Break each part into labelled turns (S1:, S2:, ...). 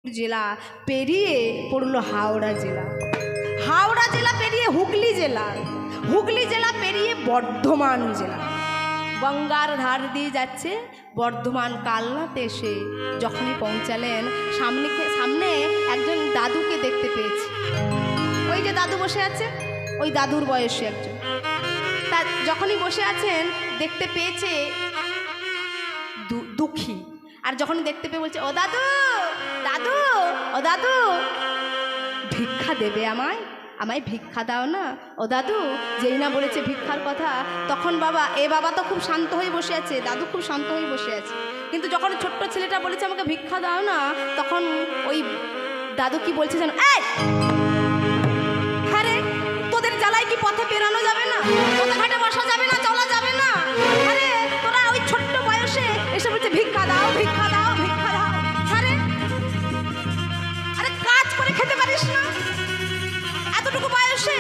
S1: জেলা পেরিয়ে পড়লো হাওড়া জেলা, হাওড়া জেলা পেরিয়ে হুগলি জেলা, হুগলি জেলা পেরিয়ে বর্ধমান জেলা, গঙ্গার ধার দিয়ে যাচ্ছে বর্ধমান কালনাতে এসে যখনই পৌঁছালেন সামনে একজন দাদুকে দেখতে পেয়েছে। ওই যে দাদু বসে আছে, ওই দাদুর বয়সী একজন। তা যখনই বসে আছেন দেখতে পেয়েছে দুঃখী, আর যখন দেখতে পেয়ে বলছে, ও দাদু দাদু, ও দাদু ভিক্ষা দেবে আমায়, আমায় ভিক্ষা দাও না ও দাদু। যেই না বলেছে ভিক্ষার কথা, তখন বাবা তো খুব শান্ত হয়ে বসে আছে, দাদু খুব শান্ত হয়ে বসে আছে। কিন্তু যখন ছোট্ট ছেলেটা বলেছে আমাকে ভিক্ষা দাও না, তখন ওই দাদু কি বলছে জানো, এই হ্যাঁ রে, তোদের জ্বালায় কি পথে বেরানো যাবে না, পথে ঘাটে বসা যাবে না, চলা যাবে না? হ্যাঁ রে, তোরা ওই ছোট্ট বয়সে এসে বলছে ভিক্ষা দাও ভিক্ষা দাও ভিক্ষা দাও। হ্যাঁ রে, আরে কাজ করে খেতে পারিস না? এতটুকু বয়সে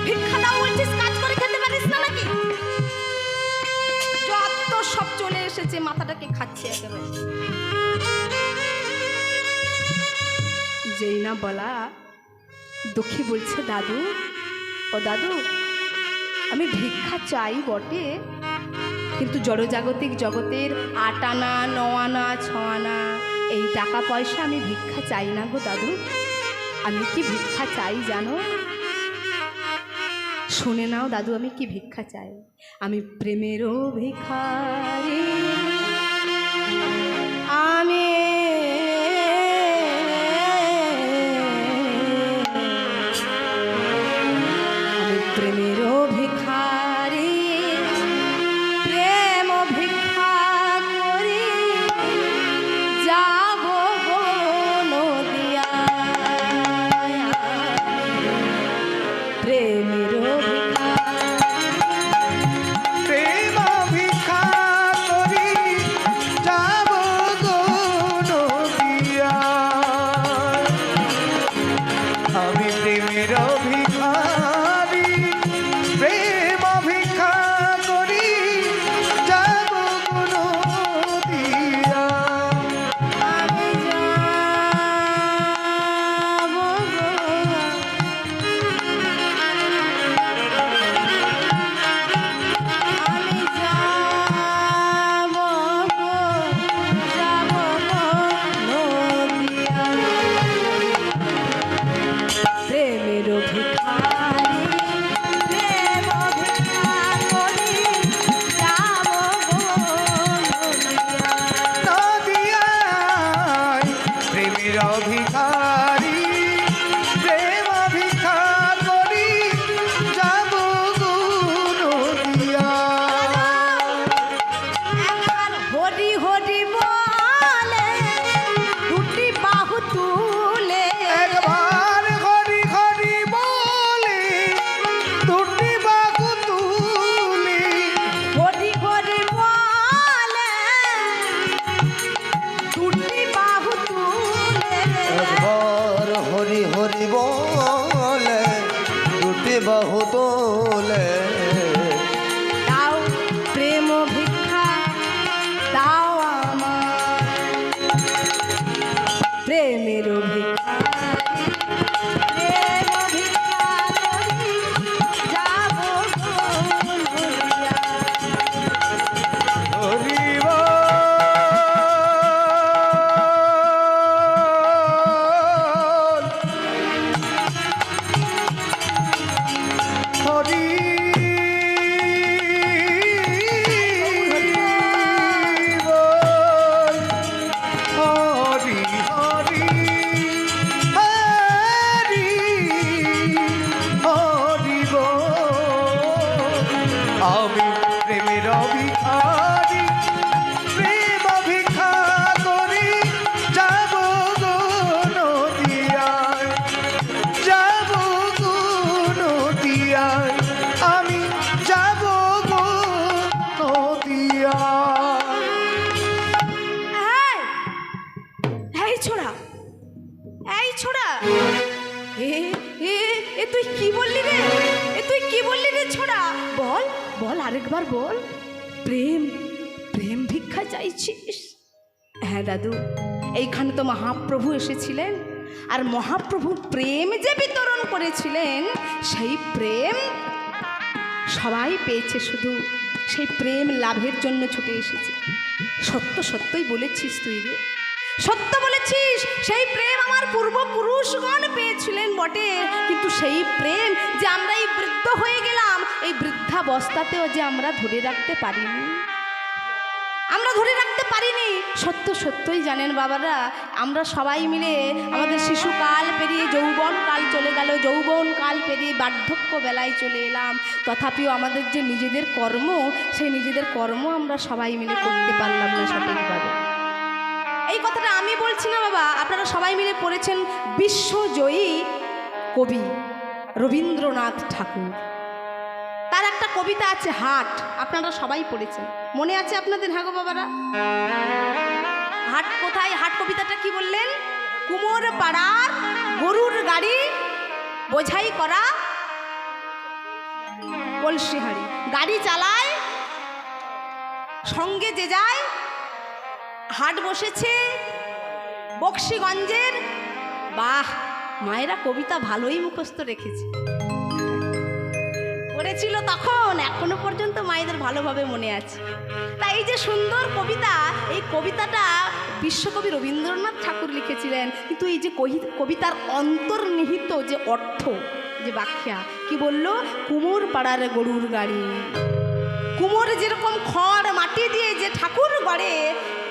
S1: ভিক্ষা দাও বলছিস, কাজ করে খেতে পারিস না নাকি? যত সব চলে এসেছে, মাথাটাকে খাচ্ছে একেবারে। যেই না বলা, দুঃখী বলছে, দাদু ও দাদু আমি ভিক্ষা চাই বটে, কিন্তু জড়জাগতিক জগতের 8 আনা 9 আনা 6 আনা এই টাকা পয়সা আমি ভিক্ষা চাই না গো দাদু। আমি কি ভিক্ষা চাই জানো? শুনে নাও দাদু, আমি কি ভিক্ষা চাই। আমি প্রেমেরও ভিখারি, আমি প্রেমেরও ভিখারি, প্রেম ভিক্ষা করি যাব গো নদিয়া। প্রেমেরও
S2: প্রেম ভিক্ষা করি যাব গো নদিয়া। আমি প্রেমের ভিখারি, প্রেম ভিক্ষা করি যাব গো নদিয়া।
S1: আমি যাব গো, আমি যাব গো, যাব গো নদিয়া। প্রেমের ভিখারি, প্রেম ভিক্ষা করি যাব গো নদিয়া।
S2: নদিয়ায় প্রেমের ভিখারি, প্রেম ভিক্ষা করি যাব গো নদিয়া।
S1: একবার হরি হরি বলে দুটি বাহু তুলে,
S2: একবার হরি হরি বলে দুটি বাহু তুলি,
S1: হরি হরি বলে দুটি বাহু তুলে,
S2: একবার হরি হরি বলে দুটি বাহু তোলে।
S1: দাও প্রেম ভিক্ষা দাও আমার, প্রেমের ভিক্ষা, প্রেম ভিক্ষা করি যাব গো নদিয়া।
S2: হরি বল, হরি বল, হরি হরি হরি হরি বল। আমি প্রেমের ভিখারি, প্রেম ভিক্ষা করি যাব গো নদিয়ায়, যাব গো নদিয়ায়, আমি যাব গো নদিয়ায়।
S1: এই, এই ছোড়া, এই ছোড়া, এ এ এ তুই কি বললি রে? এ তুই কি বললি রে ছোড়া? বল বল, আরেকবার বল। প্রেম প্রেম ভিক্ষা চাইছিস? হ্যাঁ দাদু, এইখানে তো মহাপ্রভু এসেছিলেন, আর মহাপ্রভু প্রেম যে বিতরণ করেছিলেন সেই প্রেম সবাই পেয়েছে, শুধু সেই প্রেম লাভের জন্য ছুটে এসেছে। সত্য সত্যই বলেছিস তুই রে, সত্য বলেছিস, সেই প্রেম আমার পূর্বপুরুষগণ পেয়েছিলেন বটে, কিন্তু সেই প্রেম যে আমরা এই বৃদ্ধ হয়ে গেলাম, এই বৃদ্ধাবস্থাতেও যে আমরা ধরে রাখতে পারিনি, আমরা ধরে রাখতে পারিনি। সত্য সত্যই জানেন বাবারা, আমরা সবাই মিলে আমাদের শিশুকাল পেরিয়ে যৌবনকাল চলে গেল, যৌবনকাল পেরিয়ে বার্ধক্য বেলায় চলে এলাম, তথাপিও আমাদের যে নিজেদের কর্ম, সেই নিজেদের কর্ম আমরা সবাই মিলে করতে পারলাম না সঠিকভাবে। এই কথাটা আমি বলছি না বাবা, আপনারা সবাই মিলে পড়েছেন বিশ্বজয়ী কবি রবীন্দ্রনাথ ঠাকুর, তার একটা কবিতা আছে হাট, আপনারা সবাই পড়েছেন, মনে আছে আপনাদের? হ্যাঁ গো বাবারা, হাট কোথায়? হাট কবিতাটা কি বললেন? কুমোর পাড়ার গরুর গাড়ি বোঝাই করা কলসি হাঁড়ি, গাড়ি চালায় সঙ্গে যে যায়, হাট বসেছে বক্সিগঞ্জের। বাহ, মায়েরা কবিতা ভালোই মুখস্থ রেখেছে, পড়েছিল তখন, এখনো পর্যন্ত মায়েদের ভালোভাবে মনে আছে। তাই এই যে সুন্দর কবিতা, এই কবিতাটা বিশ্বকবি রবীন্দ্রনাথ ঠাকুর লিখেছিলেন, কিন্তু এই যে কবিতার অন্তর্নিহিত যে অর্থ, যে ব্যাখ্যা কি বলল, কুমোর পাড়ার গরুর গাড়ি, কুমোর যেরকম খড় মাটি দিয়ে যে ঠাকুর গড়ে,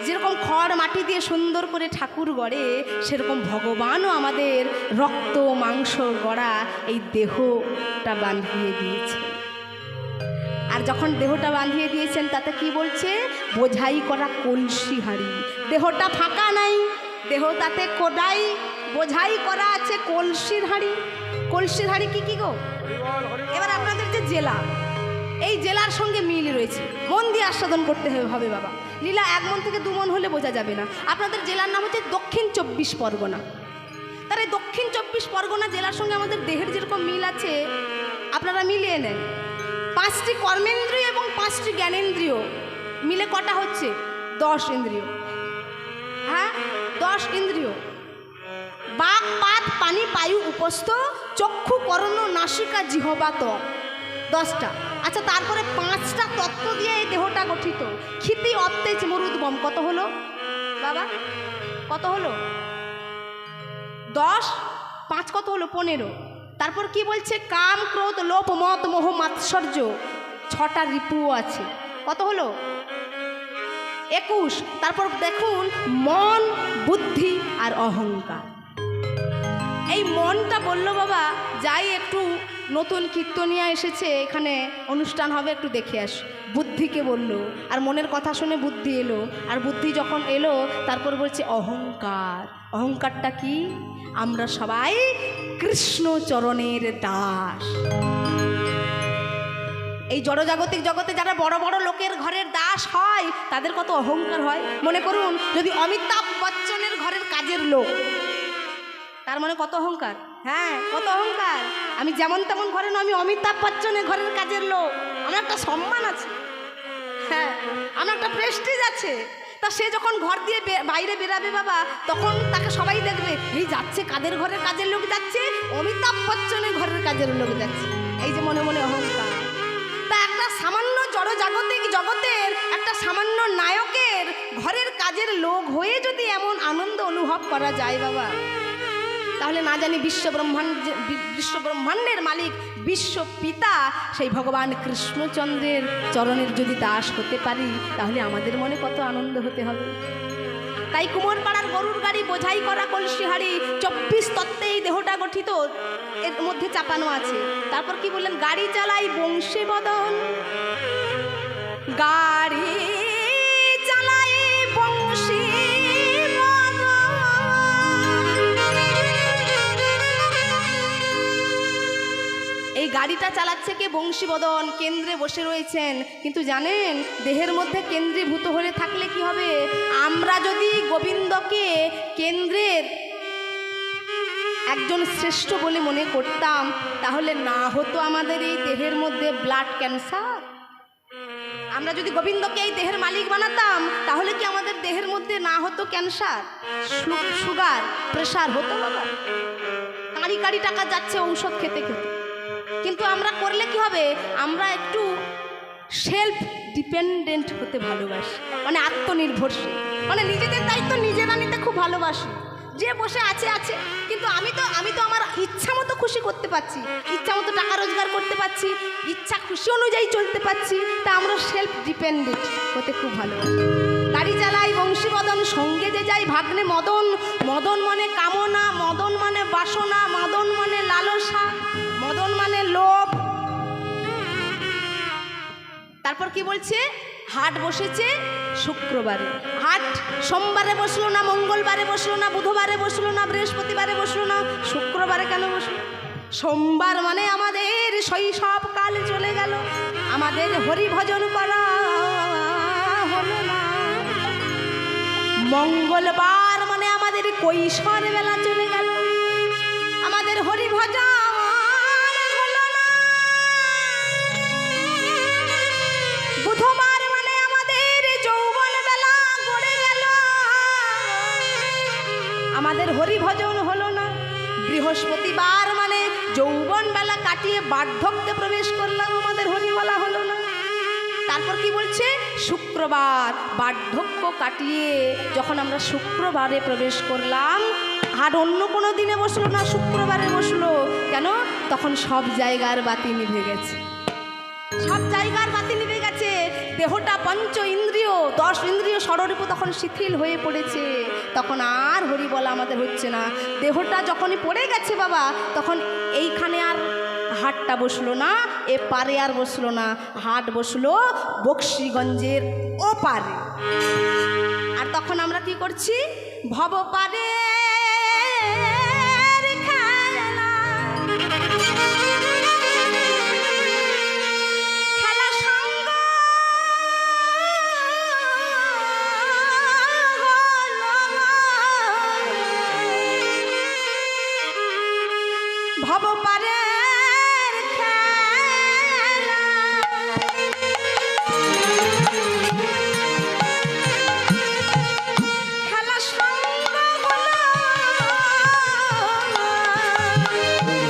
S1: যেরকম খড় মাটি দিয়ে সুন্দর করে ঠাকুর গড়ে, সেরকম ভগবানও আমাদের রক্ত মাংস গড়া এই দেহটা বাঁধিয়ে দিয়েছে। আর যখন দেহটা বাঁধিয়ে দিয়েছেন, তাতে কি বলছে? বোঝাই করা কলসি হাঁড়ি, দেহটা ফাঁকা নাই, দেহ তাতে কোদাই বোঝাই করা আছে কলসির হাঁড়ি। কলসির হাঁড়ি কি কি গো? এবার আপনাদের যে জেলা, এই জেলার সঙ্গে মিল রয়েছে, মন দিয়ে আস্বাদন করতে হবে বাবা। লীলা 1 মন থেকে 2 মন হলে বোঝা যাবে না। আপনাদের জেলার নাম হচ্ছে দক্ষিণ 24 পরগনা। তার এই দক্ষিণ 24 পরগনা জেলার সঙ্গে আমাদের দেহের যেরকম মিল আছে, আপনারা মিলিয়ে নেন। 5টি কর্মেন্দ্রিয় এবং 5টি জ্ঞানেন্দ্রিয় মিলে কটা হচ্ছে? 10 ইন্দ্রিয়। হ্যাঁ, 10 ইন্দ্রিয়। বাক, পাত, পানি, বায়ু, উপস্থ, চক্ষু, কর্ণ, নাসিকা, জিহ্বা, ত্বক, 10টা। আচ্ছা, তারপরে 5টা তত্ত্ব দিয়ে এই দেহটা গঠিত। ক্ষিতি, অত্তেজ, মরুদ্গম, কত হলো বাবা? কত হলো? 10, 5 কত হলো? 15। তারপর কি বলছে? কাম, ক্রোধ, লোভ, মদ, মোহ, মাৎসর্য, 6টা রিপুও আছে, কত হলো? 21। তারপর দেখুন মন, বুদ্ধি আর অহংকার। এই মনটা বললো বাবা, যাই একটু নতুন কীর্তনিয়া এসেছে, এখানে অনুষ্ঠান হবে, একটু দেখে আস। বুদ্ধিকে বললো, আর মনের কথা শুনে বুদ্ধি এলো, আর বুদ্ধি যখন এলো তারপর বলছে অহংকার। অহংকারটা কি? আমরা সবাই কৃষ্ণ চরণের দাস। এই জড়জাগতিক জগতে যারা বড় বড় লোকের ঘরের দাস হয়, তাদের কত অহংকার হয়। মনে করুন, যদি অমিতাভ বচ্চনের ঘরের কাজের লোক, তার মানে কত অহংকার। হ্যাঁ, কত অহংকার। আমি যেমন তেমন ঘরে না, আমি অমিতাভ বচ্চনের ঘরের কাজের লোক, আমার একটা সম্মান আছে, হ্যাঁ, আমার একটা প্রেস্টিজ আছে। তা সে যখন ঘর দিয়ে বাইরে বেরাবে বাবা, তখন তাকে সবাই দেখবে, এই যাচ্ছে কাদের ঘরের কাজের লোক যাচ্ছে? অমিতাভ বচ্চনের ঘরের কাজের লোক যাচ্ছে। এই যে মনে মনে অহংকার। তা একটা সামান্য জড়জাগতিক জগতের একটা সামান্য নায়কের ঘরের কাজের লোক হয়ে যদি এমন আনন্দ অনুভব করা যায় বাবা, তাহলে না জানি বিশ্বব্রহ্মাণ্ডের মালিক বিশ্ব পিতা সেই ভগবান কৃষ্ণচন্দ্রের চরণের যদি দাস হতে পারি, তাহলে আমাদের মনে কত আনন্দ হতে হবে। তাই কুমোর পাড়ার গরুর গাড়ি বোঝাই করা কলসি হাঁড়ি, 24 তত্ত্বে এই দেহটা গঠিত, এর মধ্যে চাপানো আছে। তারপর কি বললেন? গাড়ি চালাই বংশী বদন, গাড়ি চালাই বংশী। এই গাড়িটা চালাচ্ছে কে? বংশীবদন, কেন্দ্রে বসে রয়েছেন। কিন্তু জানেন, দেহের মধ্যে কেন্দ্রীভূত হয়ে থাকলে কি হবে? আমরা যদি গোবিন্দকে কেন্দ্রের একজন শ্রেষ্ঠ বলে মনে করতাম, তাহলে না হতো আমাদের এই দেহের মধ্যে ব্লাড ক্যান্সার। আমরা যদি গোবিন্দকে এই দেহের মালিক বানাতাম তাহলে কি আমাদের দেহের মধ্যে না হতো ক্যান্সার, সুগার, প্রেশার হতো বাবা? কাঁড়ি কাঁড়ি টাকা যাচ্ছে ঔষধ খেতে খেতে। কিন্তু আমরা করলে কি হবে, আমরা একটু সেলফ ডিপেন্ডেন্ট হতে ভালোবাসি, মানে আত্মনির্ভরশীল, মানে নিজেদের দায়িত্ব নিজেরা নিতে খুব ভালোবাসি। যে বসে আছে আছে, কিন্তু আমি তো আমার ইচ্ছা মতো খুশি করতে পারছি, ইচ্ছা মতো টাকা রোজগার করতে পারছি, ইচ্ছা খুশি অনুযায়ী চলতে পারছি, তা আমরা সেলফ ডিপেন্ডেন্ট হতে খুব ভালোবাসি। গাড়ি চালাই বংশীবদন, সঙ্গে যে যাই ভাগ্নে মদন। মদন মানে কামনা, মদন মানে বাসনা, মদন মানে লালসা, মদন মানে লোভ। তারপর কি বলছে, হাট বসেছে শুক্রবারে, হাট সোমবারে বসলো না, মঙ্গলবারে বসলো না, বুধবারে বসলো না, বৃহস্পতিবারে বসলো না, শুক্রবারে কেন বসলো? সোমবার মানে আমাদের শৈশব কাল চলে গেল, আমাদের হরি ভজন করা হলো না। মঙ্গলবার মানে আমাদের কৈশোর বেলা চলে গেল, আমাদের হরি ভজন হলো না। বুধবার মানে আমাদের যৌবন বেলা গড়ে গেল, আমাদের হরি ভজন হলো না। বৃহস্পতিবার মানে যৌবন বেলা কাটিয়ে বার্ধক্যে প্রবেশ করলাম, আমাদের হরি বলা হলো না। তারপর কি বলছে, শুক্রবার বার্ধক্য কাটিয়ে যখন আমরা শুক্রবারে প্রবেশ করলাম, আর অন্য কোনো দিনে বসলো না, শুক্রবারে বসলো। কেন? তখন সব জায়গার বাতি নিভে গেছে, সব জায়গার বাতি নিভে গেছে। দেহটা পঞ্চ ইন্দ্রিয়, 10 ইন্দ্রিয় ষড়রূপ তখন শিথিল হয়ে পড়েছে, তখন আর হরি বলা আমাদের হচ্ছে না। দেহটা যখনই পড়ে গেছে বাবা, তখন এইখানে আর হাটটা বসলো না, এ পারে আর বসলো না, হাট বসলো বক্সিগঞ্জের ও পারে। আর তখন আমরা কি করছি, ভব পারে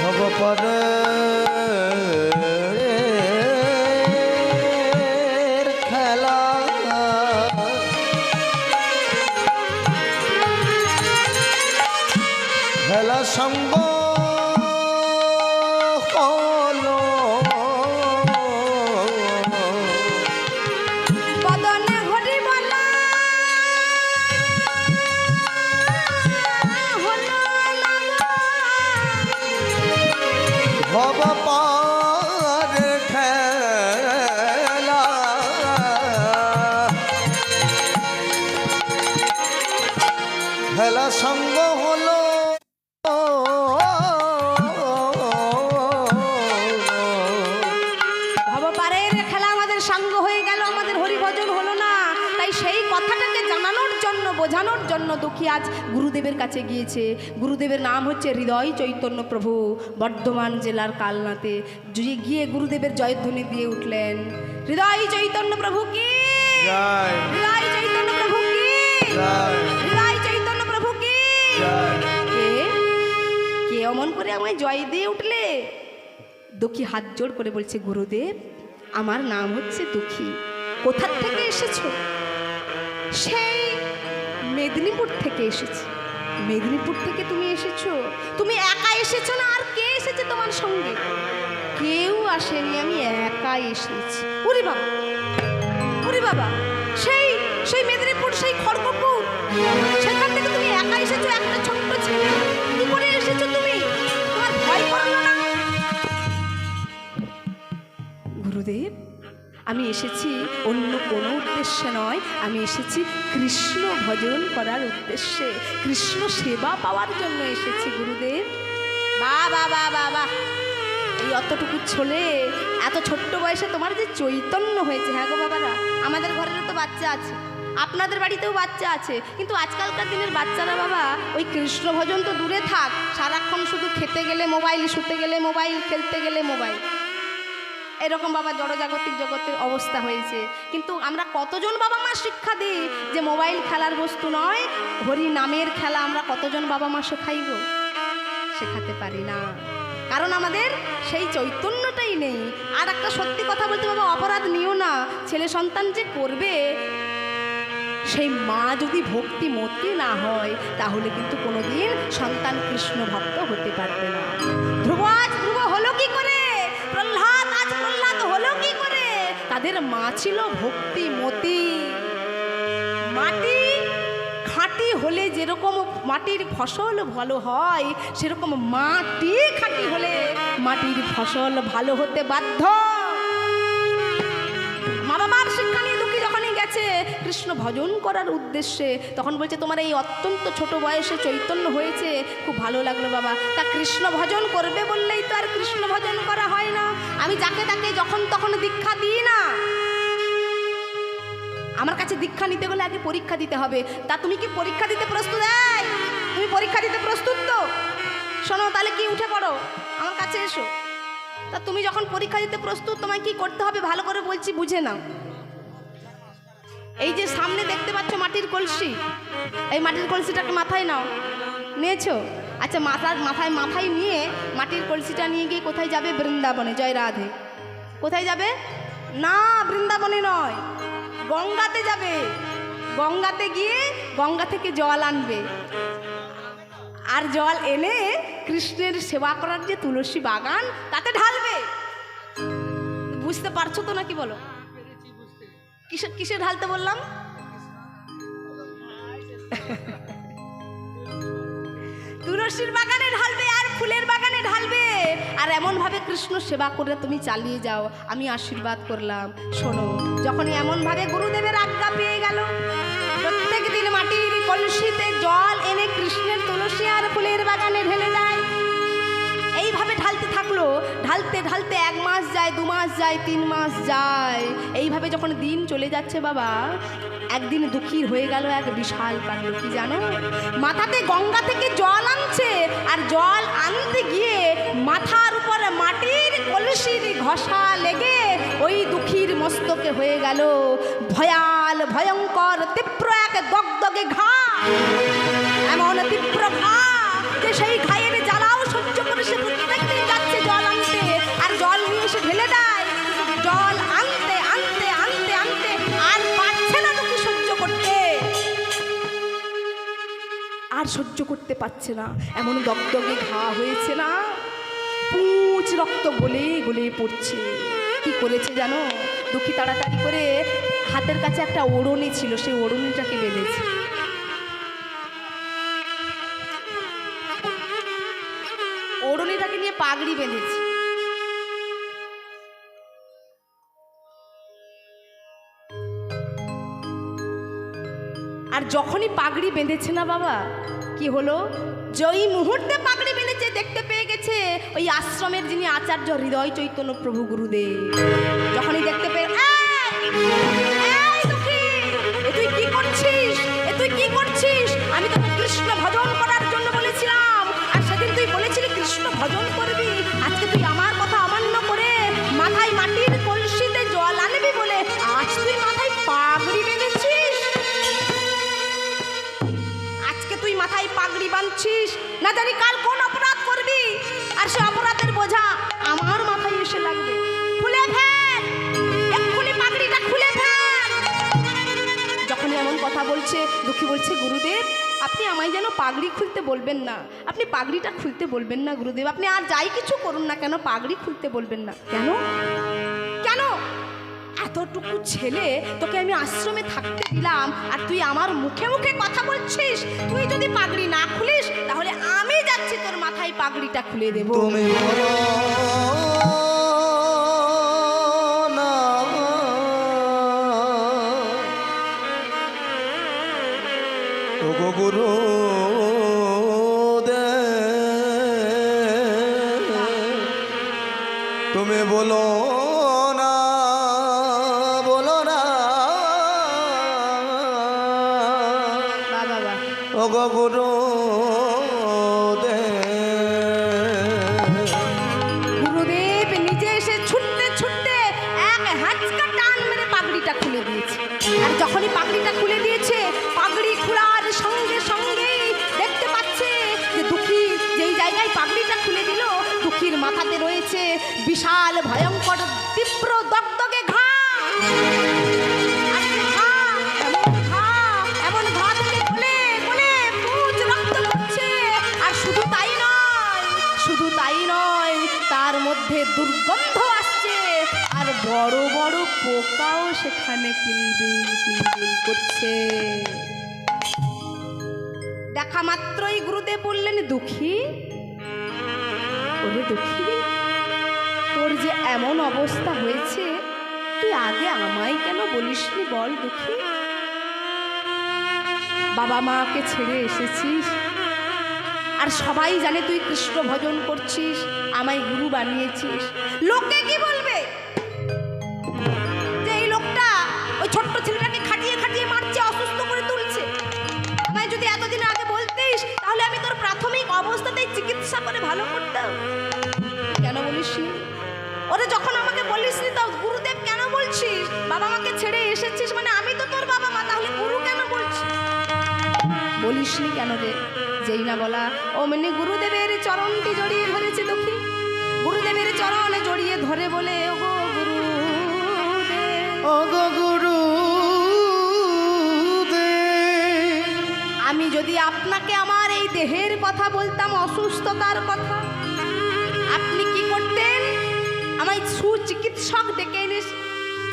S1: ভব পারে
S2: খেলা খেলা সঙ্গ হলো
S1: বদনে হরি বলা হলো না।
S2: ভব পার খেলা খেলা সঙ্গ হলো
S1: ভবপারের খেলা আমাদের সাঙ্গ হয়ে গেল, আমাদের হরিভজন হলো না। তাই সেই কথাটাকে জানানোর জন্য, বোঝানোর জন্য দুঃখী আজ গুরুদেবের কাছে গিয়েছে। গুরুদেবের নাম হচ্ছে হৃদয় চৈতন্য প্রভু, বর্ধমান জেলার কালনাতে গিয়ে গুরুদেবের জয়ধ্বনি দিয়ে উঠলেন, হৃদয় চৈতন্য প্রভু কি
S2: জয়,
S1: হৃদয় চৈতন্য প্রভু কি
S2: জয়,
S1: হৃদয় চৈতন্য প্রভু কি।
S2: জয়।
S1: কে কে অমন করে আমায় জয় দিয়ে উঠলে? দুঃখী হাত জোড় করে বলছে, গুরুদেব আমার নাম হচ্ছে দুঃখী। কোথা থেকে এসেছো? সেই মেদিনীপুর থেকে এসেছি। মেদিনীপুর থেকে তুমি এসেছো? তুমি একা এসেছো না আর কে এসেছে তোমার সঙ্গে? কেউ আসেনি, আমি একাই এসেছি। ওরে বাবা, ওরে বাবা, সেই সেই মেদিনীপুর, সেই খড়গপুর, সেখান থেকে তুমি একা এসেছো, একটা ছোট্ট ছেলে। কি করে এসেছো তুমি? তোমার ভয় করলো না? গুরুদেব আমি এসেছি অন্য কোনো উদ্দেশ্যে নয়, আমি এসেছি কৃষ্ণ ভজন করার উদ্দেশ্যে, কৃষ্ণ সেবা পাওয়ার জন্য এসেছি গুরুদেব। বাহ বাহ বাহ বাহ বাহ, এই অতটুকু ছোলে এত ছোট্ট বয়সে তোমার যে চৈতন্য হয়েছে। হ্যাঁ গো বাবারা, আমাদের ঘরেরও তো বাচ্চা আছে, আপনাদের বাড়িতেও বাচ্চা আছে, কিন্তু আজকালকার দিনের বাচ্চারা বাবা ওই কৃষ্ণ ভজন তো দূরে থাক, সারাক্ষণ শুধু খেতে গেলে মোবাইল, শুতে গেলে মোবাইল, খেলতে গেলে মোবাইল। এরকম বাবা জড়জাগতিক জগতের অবস্থা হয়েছে। কিন্তু আমরা কতজন বাবা মা শিক্ষা দিই যে মোবাইল খেলার বস্তু নয়, হরি নামের খেলা আমরা কতজন বাবা মা শেখাইব? শেখাতে পারি না, কারণ আমাদের সেই চৈতন্যটাই নেই। আর একটা সত্যি কথা বলতে বাবা, অপরাধ নিও না, ছেলে সন্তান যে করবে সেই মা যদি ভক্তিমতী না হয় তাহলে কিন্তু কোনোদিন সন্তান কৃষ্ণ ভক্ত হতে পারবে না। ধ্রুব আজ ধ্রুব হলো কি করে, প্রহ্লাদ আজ প্রহ্লাদ হলো কি করে? তাদের মা ছিল ভক্তিমতী। মাটি খাঁটি হলে যেরকম মাটির ফসল ভালো হয়, সেরকম মাটি খাঁটি হলে মাটির ফসল ভালো হতে বাধ্য। মা বাবার শিক্ষা নিয়ে দুঃখী যখনই গেছে কৃষ্ণ ভজন করার উদ্দেশ্যে, তখন বলছে তোমার এই অত্যন্ত ছোট বয়সে চৈতন্য হয়েছে, খুব ভালো লাগলো বাবা। তা কৃষ্ণ ভজন করবে বললেই তো আর কৃষ্ণ ভজন করা হয় না। আমি যাকে তাকে যখন তখন দীক্ষা দিই না। আমার কাছে দীক্ষা নিতে গেলে আগে পরীক্ষা দিতে হবে। তা তুমি কি পরীক্ষা দিতে প্রস্তুত? তুমি পরীক্ষা দিতে প্রস্তুত তো? শোনো, তাহলে কি উঠে পড়ো, আমার কাছে এসো। তা তুমি যখন পরীক্ষা দিতে প্রস্তুত, তোমায় কি করতে হবে ভালো করে বলছি, বুঝে নাও। এই যে সামনে দেখতে পাচ্ছ মাটির কলসি, এই মাটির কলসিটাকে মাথায় নাও। নিয়েছো? আচ্ছা, মাথায় নিয়ে মাটির কলসিটা নিয়ে গিয়ে কোথায় যাবে? বৃন্দাবনে। জয় রাধে। কোথায় যাবে? না, বৃন্দাবনে নয়, গঙ্গাতে যাবে। গঙ্গাতে গিয়ে গঙ্গা থেকে জল আনবে, আর জল এনে কৃষ্ণের সেবা করার যে তুলসী বাগান তাতে ঢালবে। বুঝতে পারছো তো নাকি বলো? কিসে ঢালতে বললাম? তুলসীর বাগানে ঢালবে আর ফুলের বাগানে ঢালবে। আর এমনভাবে কৃষ্ণ সেবা করে তুমি চালিয়ে যাও, আমি আশীর্বাদ করলাম। শোনো, যখনই এমনভাবে গুরুদেবের আজ্ঞা পেয়ে গেল, প্রত্যেক দিন মাটির কলসিতে জল এনে কৃষ্ণের তুলসী আর ফুলের বাগানে ঢেলে দেয়। এইভাবে ঢালতে থাকলো, ঢালতে ঢালতে 1 মাস যায়, 2 মাস যায়, 3 মাস যায়। এইভাবে যখন দিন চলে যাচ্ছে বাবা, একদিন দুঃখীর হয়ে গেল এক বিশাল কাণ্ড। কি জানো? মাথাতে গঙ্গা থেকে জল আনছে, আর জল আনতে গিয়ে মাথার উপরে মাটির কলসির ঘষা লেগে ওই দুঃখীর মস্তকে হয়ে গেল ভয়াল ভয়ঙ্কর তীব্র এক দগদগে ঘা। এমন তীব্র ঘা যে সেই ঘায়ের জ্বালাও সহ্য করে সে প্রত্যেকদিন যাচ্ছে জল আনতে, আর জল নিয়ে এসে ঢেলে দেয়। জল আনতে আনতে আনতে আনতে আর পারছে না দুঃখী সহ্য করতে, আর সহ্য করতে পারছে না। এমন দগদগে ঘা হয়েছে না, পুঁজ রক্ত গলে গলে পড়ছে। কি করেছে জানো? দুঃখী তাড়াতাড়ি করে হাতের কাছে একটা ওড়নি ছিল, সেই ওড়নিটাকে বেঁধেছে। ওড়নিটাকে নিয়ে পাগড়ি বেঁধেছে। আর যখনই পাগড়ি বেঁধেছে না বাবা, কি হলো? যেই মুহূর্তে পাগড়ি বেঁধেছে, দেখতে পেয়ে গেছে ওই আশ্রমের যিনি আচার্য হৃদয় চৈতন্য প্রভু গুরুদেব। যখনই দেখতে পেয়ে, তুই কি করছিস? তুই কি করছিস? আমি তোকে কৃষ্ণ ভজন করার জন্য বলেছিলাম, আর সেদিন তুই বলেছিলি কৃষ্ণ ভজন করবি। আজকে তুই আমার কথা অমান্য করে মাথায় মাটির কলসিতে জল আনবি বলে আজ তুই মাথায় পাগড়ি বেঁধেছিস। আজকে তুই মাথায় পাগড়ি বাঁধছিস, না জানি কাল কোন অপরাধ করবি, আর সে অপরাধের বোঝা আমার মাথায় এসে লাগবে। খুলে ফেল, এক্ষুনি পাগড়িটা খুলে ফেল। যখন এমন কথা বলছে, দুঃখী বলছে, গুরুদেব আপনি আমায় যেন পাগড়ি খুলতে বলবেন না, আপনি পাগড়িটা খুলতে বলবেন না গুরুদেব, আপনি আর যাই কিছু করুন না কেন, পাগড়ি খুলতে বলবেন না। কেন? কেন? এতটুকু ছেলে তোকে আমি আশ্রমে থাকতে দিলাম, আর তুই আমার মুখে মুখে কথা বলছিস। তুই যদি পাগড়ি না খুলিস তাহলে আমি যাচ্ছি তোর মাথায় পাগড়িটা খুলে দেব।
S2: তুমি বলো না ওগো গুরু দে, তুমি বলো না, বলো না
S1: বাবা
S2: ওগো গুরু দে।
S1: গুরুদেব নিজে এসে ছুটতে ছুটতে রয়েছে বিশাল ভয়ঙ্কর তীব্র দগদগে ঘা। আর সে ঘা, এমন ঘা থেকে গলে গলে পুঁজ রক্ত পড়ছে। আর শুধু তাই নয়, তার মধ্যে দুর্গন্ধ আসছে, আর বড় বড় পোকাও সেখানে কিলবিল কিলবিল করছে। দেখা মাত্রই গুরুদেব বললেন, দুঃখী, ওরে দুঃখী, তোর যে এমন অবস্থা হয়েছে তুই আগে আমায় কেন বলিসনি বল দুঃখী? বাবা মাকে ছেড়ে এসেছিস, আর সবাই জানে তুই কৃষ্ণ ভজন করছিস, আমায় গুরু বানিয়েছিস। লোকে কি বলবে যে এই লোকটা ওই ছোট্ট ছেলেটাকে খাটিয়ে খাটিয়ে মারছে, অসুস্থ করে তুলছে? আমায় যদি এতদিন আগে বলতিস তাহলে আমি তোর প্রাথমিক অবস্থাতেই চিকিৎসা করে ভালো করতাম। কেন বলিসনি? ওরে যখন আমাকে বলিসনি তাও গুরুদেব কেন বলছিস? বাবা মাকে ছেড়ে এসেছিস মানে আমি তো তোর বাবা মা, তাহলে গুরু কেন বলছিস? বলিসনি কেন রে? যেই না বলা অমনি গুরুদেবের চরণটি জড়িয়ে ধরেছে দুঃখী। গুরুদেবের চরণে জড়িয়ে ধরে বলে, ওগো গুরুদেব,
S2: ওগো গুরুদেব,
S1: আমি যদি আপনাকে আমার এই দেহের কথা বলতাম, অসুস্থতার কথা, আপনি কি করতেন? আমায় সুচিকিৎসক ডেকে এনে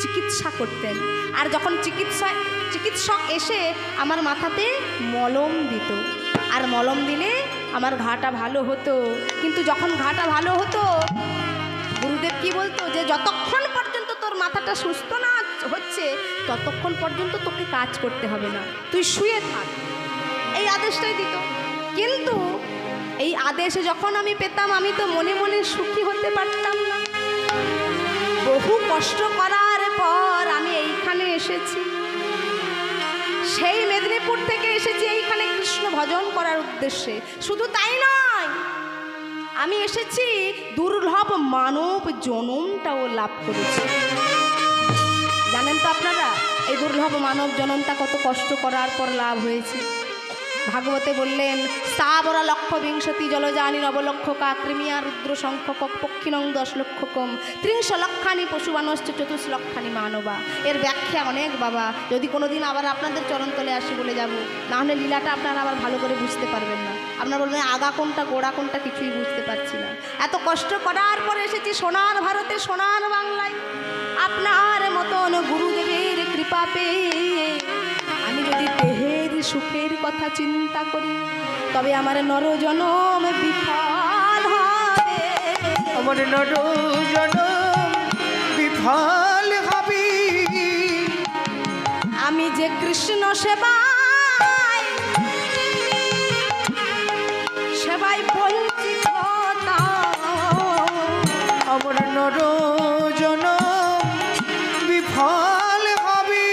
S1: চিকিৎসা করতেন। আর যখন চিকিৎসক এসে আমার মাথাতে মলম দিত, আর মলম দিলে আমার ঘাটা ভালো হতো। কিন্তু যখন ঘাটা ভালো হতো, গুরুদেব কি বলতো যে যতক্ষণ পর্যন্ত তোর মাথাটা সুস্থ না হচ্ছে ততক্ষণ পর্যন্ত তোকে কাজ করতে হবে না, তুই শুয়ে থাক, এই আদেশটাই দিত। কিন্তু এই আদেশে যখন আমি পেতাম, আমি তো মনে মনে সুখী হতে পারতাম না। বহু কষ্ট করার পর আমি এইখানে এসেছি, সেই মেদিনীপুর থেকে এসেছি এইখানে কৃষ্ণ ভজন করার উদ্দেশ্যে। শুধু তাই নয়, আমি এসেছি দুর্লভ মানব জনমটাও লাভ করেছি। জানেন তো আপনারা এই দুর্লভ মানব জনমটা কত কষ্ট করার পর লাভ হয়েছে? ভাগবতে বললেন, স্থাবরা লক্ষ বিংশতি জলজানি নবলক্ষ কাকৃমিয়া রুদ্র সংখ্যক পক্ষিণং 10 লক্ষ কম 30 লক্ষানি পশুবানশ্চ 24 লক্ষানি মানবা। এর ব্যাখ্যা অনেক বাবা, যদি কোনোদিন আবার আপনাদের চরণতলে আসি বলে যাব, না হলে লীলাটা আপনারা আবার ভালো করে বুঝতে পারবেন না। আপনারা বলবেন আগা কোনটা গোড়া কোনটা কিছুই বুঝতে পারছি না। এত কষ্ট করার পর এসেছি সোনার ভারতে, সোনার বাংলায়, আপনার মতন গুরুদেবের কৃপা পেয়ে আমি যদি দেহের সুখের কথা চিন্তা করি তবে আমার নরজনম বিফল হবে।
S2: আমার নরজনম বিফল হবে।
S1: আমি যে কৃষ্ণ সেবায় বঞ্চিত,
S2: আমার নরজনম বিফল হবে।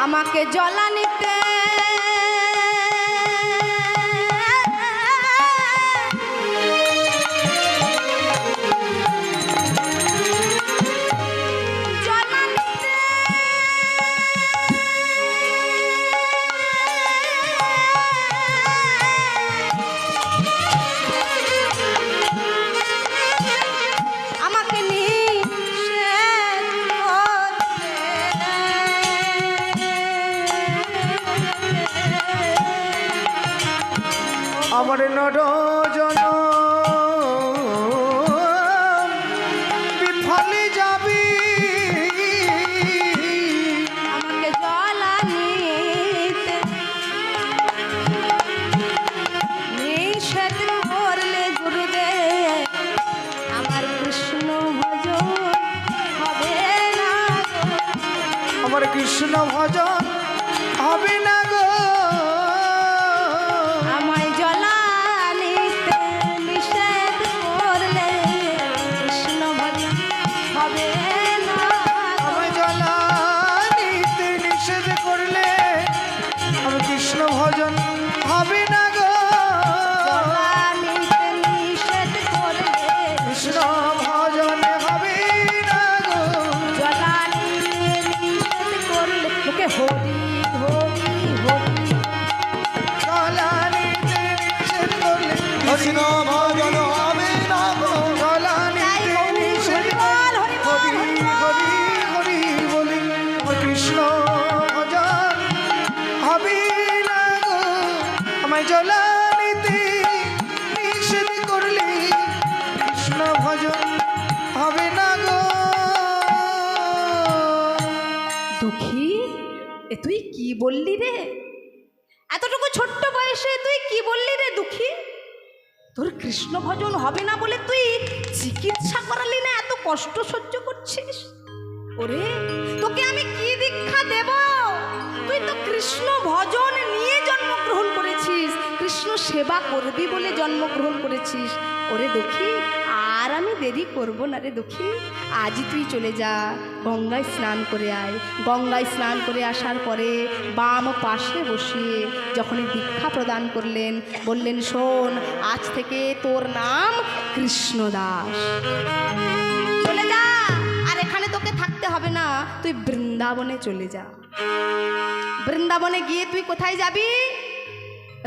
S1: আমাকে জ্বলানিতে
S2: আমার নরজনম বিফলে যাবে।
S1: আমাকে জ্বলানিতে নিষেধ করলে গুরুদেব, আমার কৃষ্ণ ভজন হবে না।
S2: আমার কৃষ্ণ ভজন হবে না গো।
S1: আমায় জ্বলানিতে নিষেধ করলে কৃষ্ণ ভজন হবে না।
S2: আমায় জ্বালানিতে নিষেধ করলে আমার কৃষ্ণ ভজন হবে না গো।
S1: জ্বলানিতে নিষেধ করলে
S2: কৃষ্ণ ভজন হবে না গো।
S1: জ্বলানিতে নিষেধ করলে মুখে হরি হরি হরি,
S2: জ্বালানিতে নিষেধ করলে কৃষ্ণ ভজন হবে না নিতে নিষেধ করলে কৃষ্ণ ভজন হবে না গো।
S1: দুঃখী, এ তুই কি বললি রে? এতটুকু ছোট্ট বয়সে তুই কি বললি রে দুঃখী? তোর কৃষ্ণ ভজন হবে না বলে তুই চিকিৎসা করালি না, এত কষ্ট সহ্য করছিস? ওরে, তোকে আমি কি দীক্ষা দেব? তুই তো কৃষ্ণ ভজন নিয়ে জন্মগ্রহণ করেছিস, কৃষ্ণ সেবা করবি বলে জন্মগ্রহণ করেছিস। ওরে দুঃখী, আর আমি দেরি করব না রে দুঃখী, আজই তুই চলে যা, গঙ্গায় স্নান করে আয়। গঙ্গায় স্নান করে আসার পরে বাম পাশে বসিয়ে যখনই দীক্ষা প্রদান করলেন, বললেন, শোন, আজ থেকে তোর নাম কৃষ্ণদাস। চলে যা, আর এখানে তোকে থাকতে হবে না, তুই বৃন্দাবনে চলে যা। বৃন্দাবনে গিয়ে তুই কোথায় যাবি?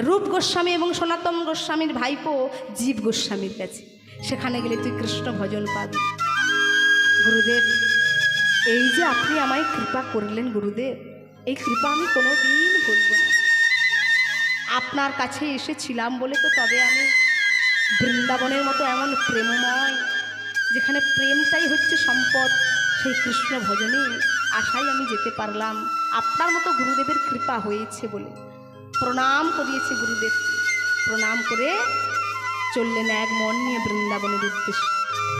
S1: রূপ গোস্বামী এবং সনাতন গোস্বামীর ভাইপো জীব গোস্বামীর কাছে। সেখানে গেলে তুই কৃষ্ণ ভজন পাবি। গুরুদেব, এই যে আপনি আমায় কৃপা করলেন গুরুদেব, এই কৃপা আমি কোনো দিন ভুলব না। আপনার কাছে এসেছিলাম বলে তো তবে আমি বৃন্দাবনের মতো এমন প্রেমময়, যেখানে প্রেমটাই হচ্ছে সম্পদ, সেই কৃষ্ণ ভজনে আশাই আমি যেতে পারলাম। আপনার মতো গুরুদেবের কৃপা হয়েছে বলে প্রণাম করিয়েছে গুরুদেবকে। প্রণাম করে চললেন এক মন নিয়ে বৃন্দাবনের উদ্দেশ্যে।